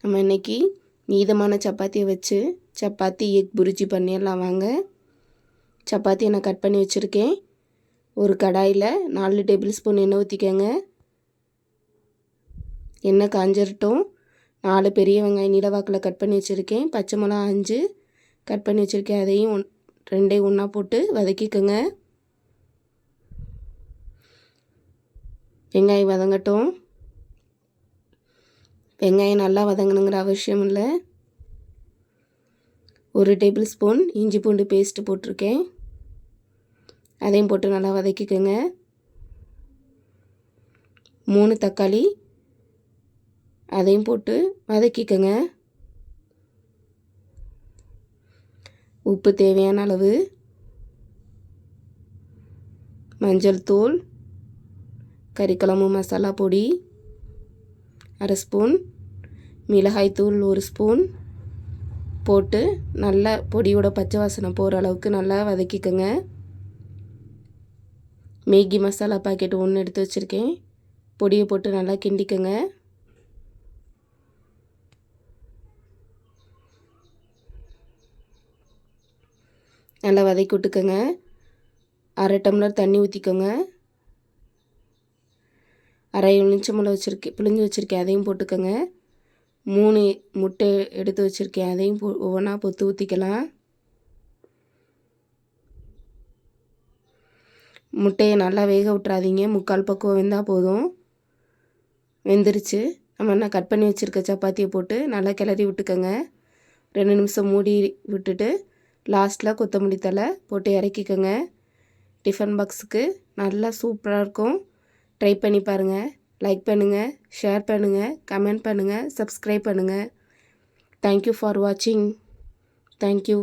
நம்ம இன்றைக்கி மீதமான சப்பாத்தியை வச்சு சப்பாத்தி எக் புரிஜி பண்ணிடலாம் வாங்க. சப்பாத்தியை நான் கட் பண்ணி வச்சுருக்கேன். ஒரு கடாயில் 4 டேபிள் ஸ்பூன் எண்ணெய் ஊற்றிக்கங்க. எண்ணெய் காஞ்சிரட்டும். 4 பெரிய வெங்காயம் நீளவாக்கில் கட் பண்ணி வச்சுருக்கேன். பச்சை மிளகா 5 கட் பண்ணி வச்சுருக்கேன். அதையும் 2 ஒன்றா போட்டு வதக்கிக்கோங்க. வெங்காயம் வதங்கட்டும். வெங்காயம் நல்லா வதங்கணுங்கிற அவசியம் இல்லை. 1 டேபிள் ஸ்பூன் இஞ்சி பூண்டு பேஸ்ட்டு போட்டிருக்கேன். அதையும் போட்டு நல்லா வதக்கிக்கோங்க. 3 தக்காளி அதையும் போட்டு வதக்கிக்கோங்க. உப்பு தேவையான அளவு, மஞ்சள் தூள், கறிக்குழம்பு மசாலா பொடி 1/2 ஸ்பூன், மிளகாய் தூள் 1 ஸ்பூன் போட்டு நல்லா பொடியோட பச்சை வாசனை போகிற அளவுக்கு நல்லா வதக்கிக்கோங்க. மேகி மசாலா பாக்கெட் 1 எடுத்து வச்சுருக்கேன். பொடியை போட்டு நல்லா கிண்டிக்கோங்க. நல்லா வதக்கி விட்டுக்கோங்க. 1/2 டம்ளர் தண்ணி ஊற்றிக்கோங்க. 1/2 எலுமிச்சம்பழம் புளிஞ்சு வச்சுருக்கேன், அதையும் போட்டுக்கோங்க. 3 முட்டை எடுத்து வச்சுருக்கேன், அதையும் ஒவ்வொன்றா பொத்து ஊற்றிக்கலாம். முட்டையை நல்லா வேக விட்றாதீங்க, 3/4 பக்குவம் வெந்தால் போதும். வெந்துருச்சு. நம்ம என்ன கட் பண்ணி வச்சுருக்க சப்பாத்தியை போட்டு நல்லா கிளறி விட்டுக்கோங்க. 2 நிமிஷம் மூடி விட்டுட்டு லாஸ்ட்டில் கொத்தமல்லி தழை போட்டு இறக்கிக்கோங்க. டிஃபன் பாக்ஸுக்கு நல்லா சூப்பராக இருக்கும். ட்ரை பண்ணி பாருங்கள். லைக் பண்ணுங்கள், ஷேர் பண்ணுங்கள், கமெண்ட் பண்ணுங்கள், சப்ஸ்கிரைப் பண்ணுங்கள். தேங்க்யூ ஃபார் வாட்சிங். தேங்க்யூ.